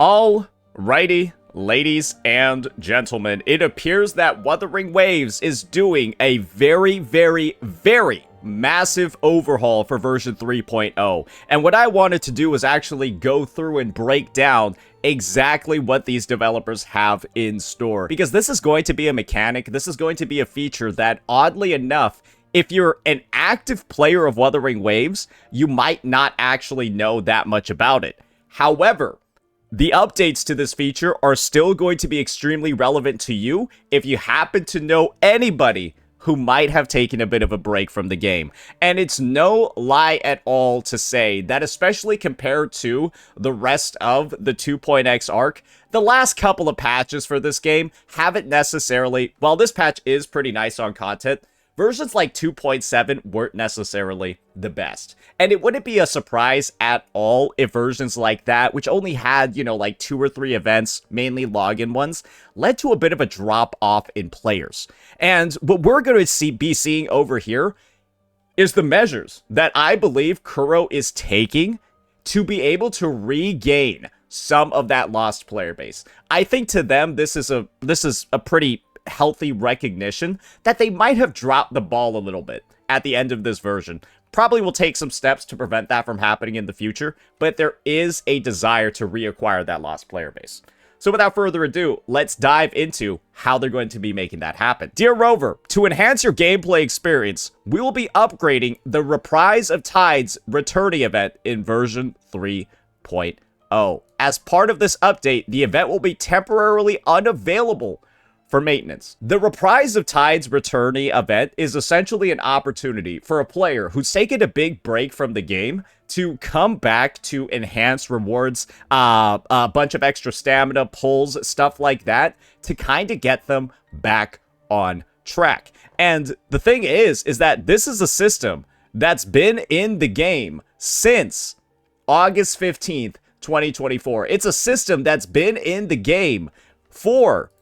Alrighty, ladies and gentlemen, it appears that Wuthering Waves is doing a very massive overhaul for version 3.0. And what I wanted to do was actually go through and break down exactly what these developers have in store. Because this is going to be a mechanic, this is going to be a feature that, oddly enough, if you're an active player of Wuthering Waves, you might not actually know that much about it. However, the updates to this feature are still going to be extremely relevant to you if you happen to know anybody who might have taken a bit of a break from the game. And it's no lie at all to say that, especially compared to the rest of the 2.x arc, the last couple of patches for this game haven't necessarily, while this patch is pretty nice on content, versions like 2.7 weren't necessarily the best. And it wouldn't be a surprise at all if versions like that, which only had, like 2 or 3 events, mainly login ones, led to a bit of a drop off in players. And what we're going to be seeing over here is the measures that I believe Kuro is taking to be able to regain some of that lost player base. I think to them, this is a pretty healthy recognition that they might have dropped the ball a little bit at the end of this version. Probably will take some steps to prevent that from happening in the future, but there is a desire to reacquire that lost player base. So without further ado, let's dive into how they're going to be making that happen. Dear Rover, to enhance your gameplay experience, we will be upgrading the Reprise of Tides returning event in version 3.0. As part of this update, the event will be temporarily unavailable for maintenance. The Reprise of Tides returnee event is essentially an opportunity for a player who's taken a big break from the game to come back to enhance rewards, a bunch of extra stamina, pulls, stuff like that, to kind of get them back on track. And the thing is that this is a system that's been in the game since August 15th, 2024. It's a system that's been in the game for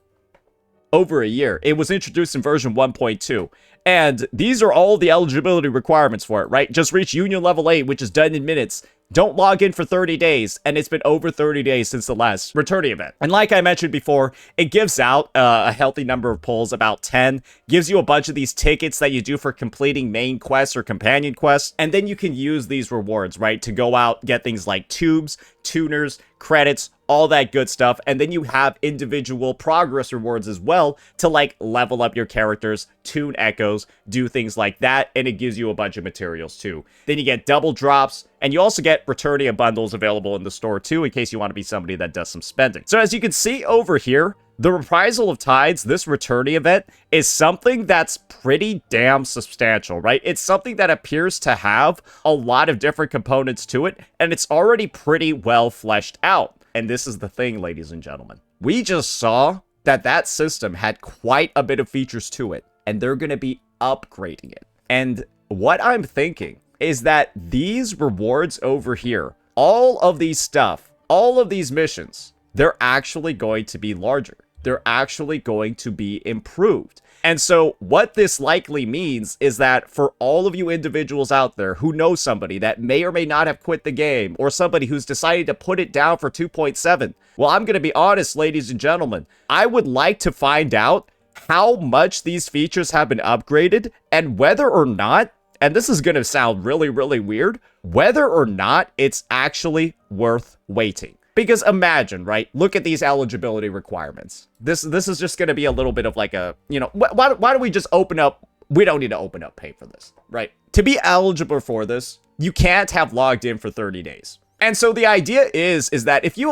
over a year. It was introduced in version 1.2. And these are all the eligibility requirements for it, right? Just reach Union Level 8, which is done in minutes. Don't log in for 30 days, and it's been over 30 days since the last returning event. And like I mentioned before, it gives out a healthy number of pulls, about 10, gives you a bunch of these tickets that you do for completing main quests or companion quests, and then you can use these rewards, right, to go out, get things like tubes, tuners, credits, all that good stuff, and then you have individual progress rewards as well to like level up your characters, tune echoes, do things like that, and it gives you a bunch of materials too. Then you get double drops, and you also get Returnia bundles available in the store too, in case you want to be somebody that does some spending. So as you can see over here, the Reprisal of Tides, this returning event, is something that's pretty damn substantial, right? It's something that appears to have a lot of different components to it, and it's already pretty well fleshed out. And this is the thing, ladies and gentlemen. We just saw that system had quite a bit of features to it, and they're going to be upgrading it. And what I'm thinking is that these rewards over here, all of these stuff, all of these missions, they're actually going to be larger. They're actually going to be improved. And so what this likely means is that for all of you individuals out there who know somebody that may or may not have quit the game, or somebody who's decided to put it down for 2.7, well, I'm going to be honest, ladies and gentlemen, I would like to find out how much these features have been upgraded and whether or not, and this is going to sound really weird, whether or not it's actually worth waiting. Because imagine, right? Look at these eligibility requirements. This is just going to be a little bit of like a, why don't we just open up? We don't need to open up pay for this, right? To be eligible for this, you can't have logged in for 30 days. And so the idea is that if you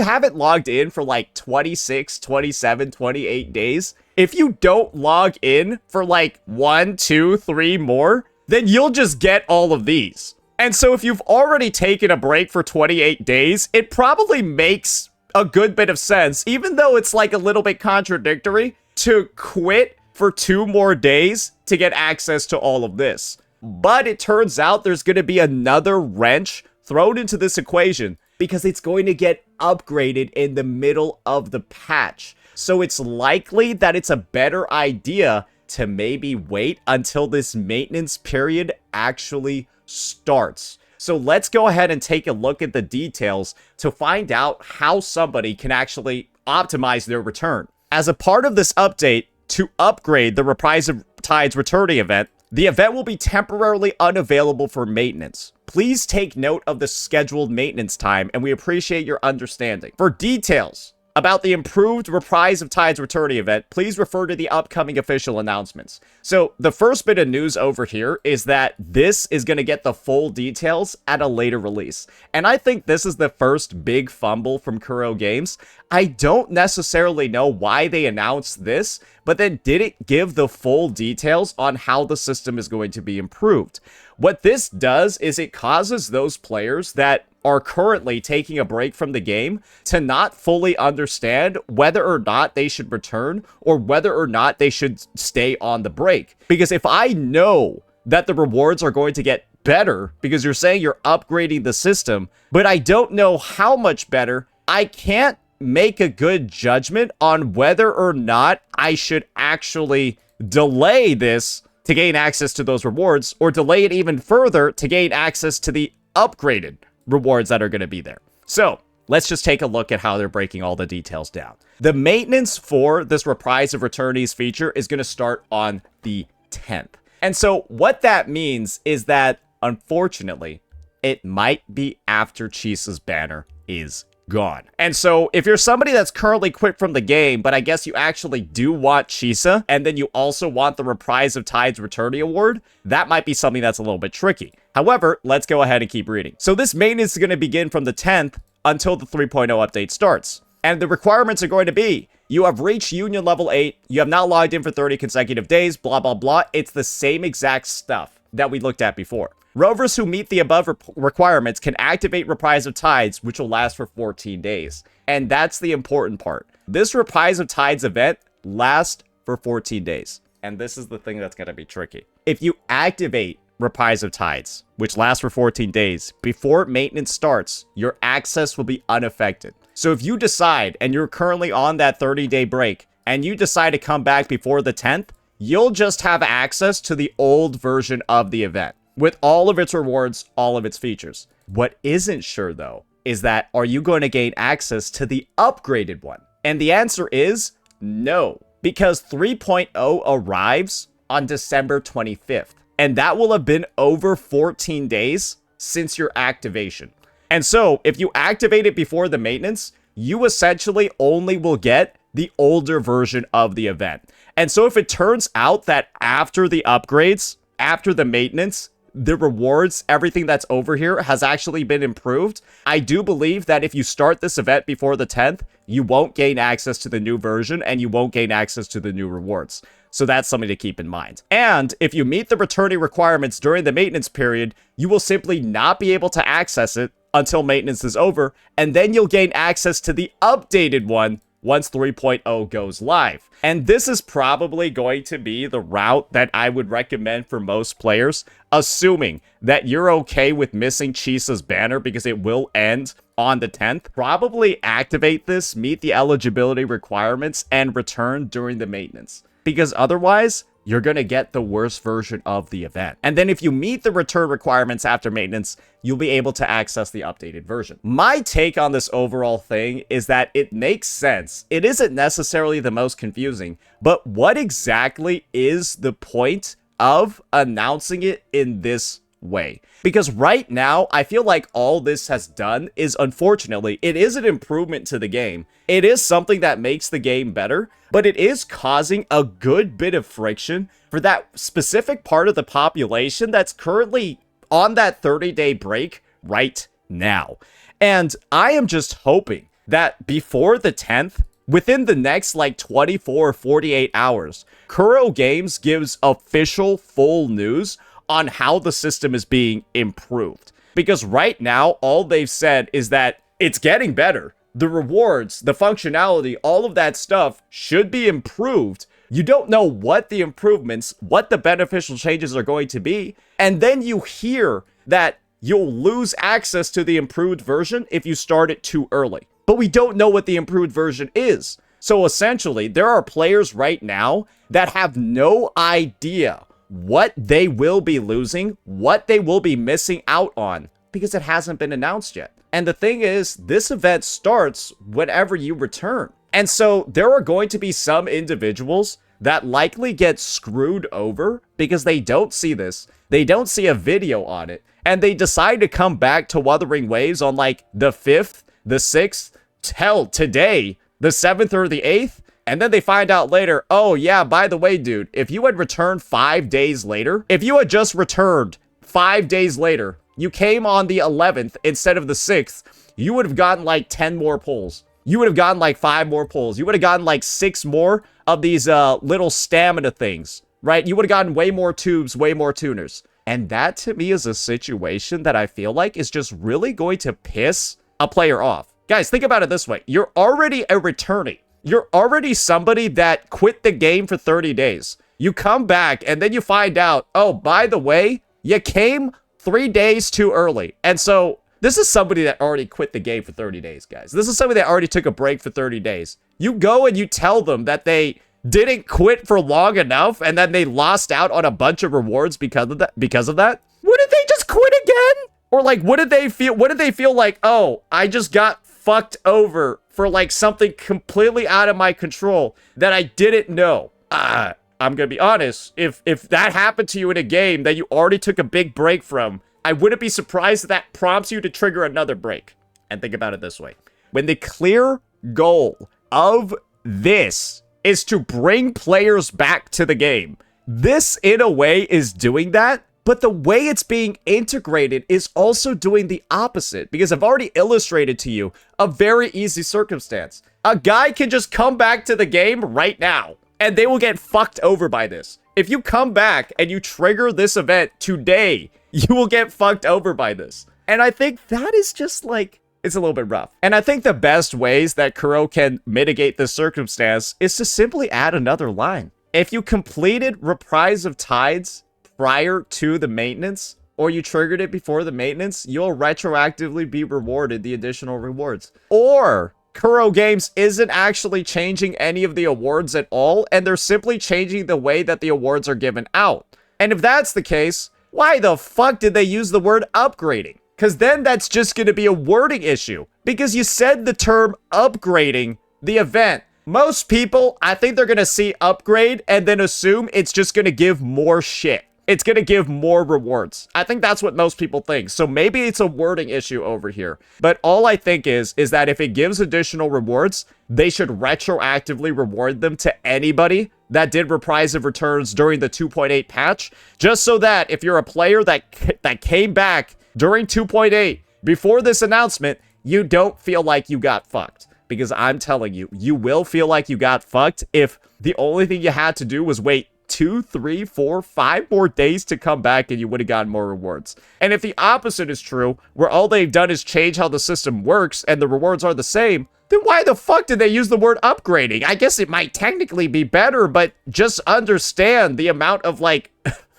haven't logged in for like 26, 27, 28 days, if you don't log in for like 1, 2, 3 more, then you'll just get all of these. And so if you've already taken a break for 28 days, it probably makes a good bit of sense, even though it's like a little bit contradictory, to quit for 2 more days to get access to all of this. But it turns out there's going to be another wrench thrown into this equation because it's going to get upgraded in the middle of the patch. So it's likely that it's a better idea to maybe wait until this maintenance period actually starts. So let's go ahead and take a look at the details to find out how somebody can actually optimize their return. As a part of this update, to upgrade the Reprise of Tides returning event, the event will be temporarily unavailable for maintenance. Please take note of the scheduled maintenance time, and we appreciate your understanding. For details about the improved Reprise of Tides returning event, please refer to the upcoming official announcements. So the first bit of news over here is that this is going to get the full details at a later release. And I think this is the first big fumble from Kuro Games. I don't necessarily know why they announced this, but then didn't give the full details on how the system is going to be improved. What this does is it causes those players that are currently taking a break from the game to not fully understand whether or not they should return or whether or not they should stay on the break. Because if I know that the rewards are going to get better because you're saying you're upgrading the system, but I don't know how much better, I can't make a good judgment on whether or not I should actually delay this to gain access to those rewards or delay it even further to gain access to the upgraded rewards that are going to be there. So let's just take a look at how they're breaking all the details down. The maintenance for this Reprise of Returnees feature is going to start on the 10th. And so what that means is that, unfortunately, it might be after Chisa's banner is gone. And so if you're somebody that's currently quit from the game, but I guess you actually do want Chisa, and then you also want the Reprise of Tides Returning Award, that might be something that's a little bit tricky. However, let's go ahead and keep reading. So this maintenance is going to begin from the 10th until the 3.0 update starts. And the requirements are going to be, you have reached Union Level 8, you have not logged in for 30 consecutive days, blah, blah, blah. It's the same exact stuff that we looked at before. Rovers who meet the above requirements can activate Reprise of Tides, which will last for 14 days. And that's the important part. This Reprise of Tides event lasts for 14 days. And this is the thing that's going to be tricky. If you activate Reprise of Tides, which lasts for 14 days, before maintenance starts, your access will be unaffected. So if you decide, and you're currently on that 30-day break, and you decide to come back before the 10th, you'll just have access to the old version of the event, with all of its rewards, all of its features. What isn't sure, though, is that are you going to gain access to the upgraded one? And the answer is no, because 3.0 arrives on December 25th, and that will have been over 14 days since your activation. And so, if you activate it before the maintenance, you essentially only will get the older version of the event. And so if it turns out that after the upgrades, after the maintenance, the rewards, everything that's over here has actually been improved, I do believe that if you start this event before the 10th, you won't gain access to the new version and you won't gain access to the new rewards. So that's something to keep in mind. And if you meet the returning requirements during the maintenance period, you will simply not be able to access it until maintenance is over, and then you'll gain access to the updated one once 3.0 goes live. And this is probably going to be the route that I would recommend for most players, assuming that you're okay with missing Chisa's banner because it will end on the 10th. Probably activate this, meet the eligibility requirements, and return during the maintenance. Because otherwise, you're going to get the worst version of the event. And then if you meet the return requirements after maintenance, you'll be able to access the updated version. My take on this overall thing is that it makes sense. It isn't necessarily the most confusing, but what exactly is the point of announcing it in this way? Because right now, I feel like all this has done is, unfortunately, it is an improvement to the game. It is something that makes the game better, but it is causing a good bit of friction for that specific part of the population that's currently on that 30-day break right now. And I am just hoping that before the 10th, within the next like 24 or 48 hours, Kuro Games gives official full news on how the system is being improved. Because right now, all they've said is that it's getting better. The rewards, the functionality, all of that stuff should be improved. You don't know what the improvements, what the beneficial changes are going to be. And then you hear that you'll lose access to the improved version if you start it too early. But we don't know what the improved version is. So essentially, there are players right now that have no idea what they will be losing, what they will be missing out on Because it hasn't been announced yet. And the thing is, this event starts whenever you return. And so there are going to be some individuals that likely get screwed over because they don't see this. They don't see a video on it. And they decide to come back to Wuthering Waves on like the 5th, the 6th, hell, today, the 7th or the 8th. And then they find out later, oh yeah, by the way, dude, if you had returned 5 days later, if you had just returned 5 days later, you came on the 11th instead of the 6th, you would have gotten like 10 more pulls. You would have gotten like 5 more pulls. You would have gotten like 6 more of these little stamina things, right? You would have gotten way more tubes, way more tuners. And that to me is a situation that I feel like is just really going to piss a player off. Guys, think about it this way. You're already a returnee. You're already somebody that quit the game for 30 days. You come back and then you find out, oh, by the way, you came 3 days too early. And so this is somebody that already quit the game for 30 days, guys. This is somebody that already took a break for 30 days. You go and you tell them that they didn't quit for long enough and then they lost out on a bunch of rewards because of that. Wouldn't they just quit again? Or like, what did they feel like, oh, I just got fucked over for like something completely out of my control that I didn't know? I'm gonna be honest, if that happened to you in a game that you already took a big break from, I wouldn't be surprised that prompts you to trigger another break. And think about it this way. When the clear goal of this is to bring players back to the game, this in a way is doing that. But the way it's being integrated is also doing the opposite, because I've already illustrated to you a very easy circumstance. A guy can just come back to the game right now, and they will get fucked over by this. If you come back and you trigger this event today, you will get fucked over by this. And I think that is just like, it's a little bit rough. And I think the best ways that Kuro can mitigate this circumstance is to simply add another line. If you completed Reprise of Tides prior to the maintenance, or you triggered it before the maintenance, you'll retroactively be rewarded the additional rewards. Or Kuro Games isn't actually changing any of the awards at all, and they're simply changing the way that the awards are given out. And if that's the case, why the fuck did they use the word upgrading? Because then that's just going to be a wording issue. Because you said the term upgrading the event. Most people, I think they're going to see upgrade and then assume it's just going to give more shit. It's going to give more rewards. I think that's what most people think. So maybe it's a wording issue over here. But all I think is that if it gives additional rewards, they should retroactively reward them to anybody that did Reprise of Returns during the 2.8 patch. Just so that if you're a player that came back during 2.8 before this announcement, you don't feel like you got fucked. Because I'm telling you, you will feel like you got fucked if the only thing you had to do was wait 2, 3, 4, 5 more days to come back and you would have gotten more rewards. And if the opposite is true, where all they've done is change how the system works and the rewards are the same, then why the fuck did they use the word upgrading? I guess it might technically be better, but just understand the amount of like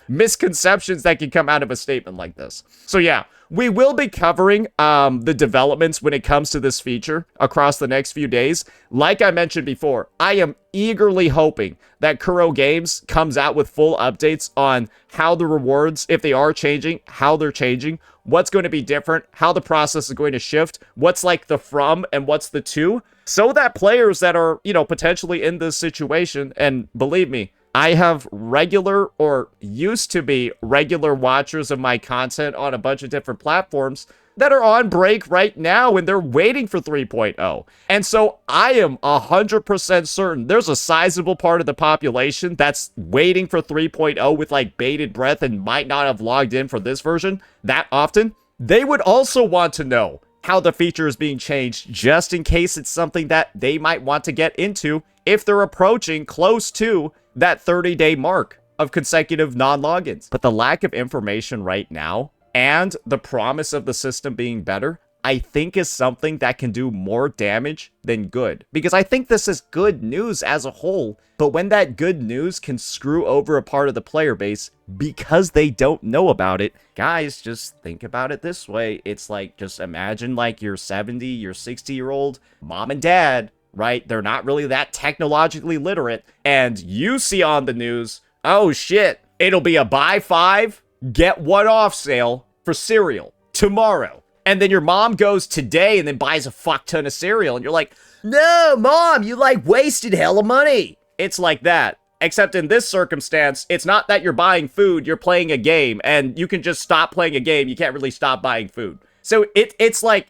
misconceptions that can come out of a statement like this. So yeah, we will be covering the developments when it comes to this feature across the next few days. Like I mentioned before, I am eagerly hoping that Kuro Games comes out with full updates on how the rewards, if they are changing, how they're changing, what's going to be different, how the process is going to shift, what's like the from and what's the to, so that players that are, you know, potentially in this situation, and believe me, I have regular or used to be regular watchers of my content on a bunch of different platforms that are on break right now and they're waiting for 3.0. And so I am 100% certain there's a sizable part of the population that's waiting for 3.0 with like bated breath and might not have logged in for this version that often. They would also want to know how the feature is being changed just in case it's something that they might want to get into if they're approaching close to that 30-day mark of consecutive non-logins. But the lack of information right now and the promise of the system being better, I think is something that can do more damage than good. Because I think this is good news as a whole, but when that good news can screw over a part of the player base because they don't know about it, guys, just think about it this way. It's like, just imagine like your 70, your 60-year-old mom and dad, right? They're not really that technologically literate. And you see on the news, oh shit, it'll be a buy 5, get 1 off sale for cereal. tomorrow. And then your mom goes today and then buys a fuck ton of cereal. And you're like, no, mom, you like wasted hella money. It's like that. Except in this circumstance, it's not that you're buying food, you're playing a game. And you can just stop playing a game. You can't really stop buying food. So it's like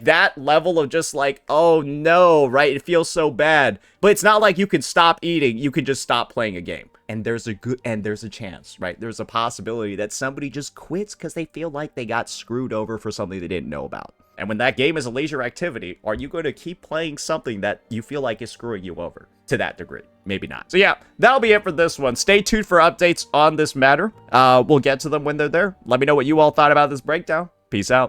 that level of just like, oh no, right? It feels so bad. But it's not like you can stop eating. You can just stop playing a game. And there's a chance, right? There's a possibility that somebody just quits because they feel like they got screwed over for something they didn't know about. And when that game is a leisure activity, are you going to keep playing something that you feel like is screwing you over to that degree? Maybe not. So yeah, that'll be it for this one. Stay tuned for updates on this matter. We'll get to them when they're there. Let me know what you all thought about this breakdown. Peace out.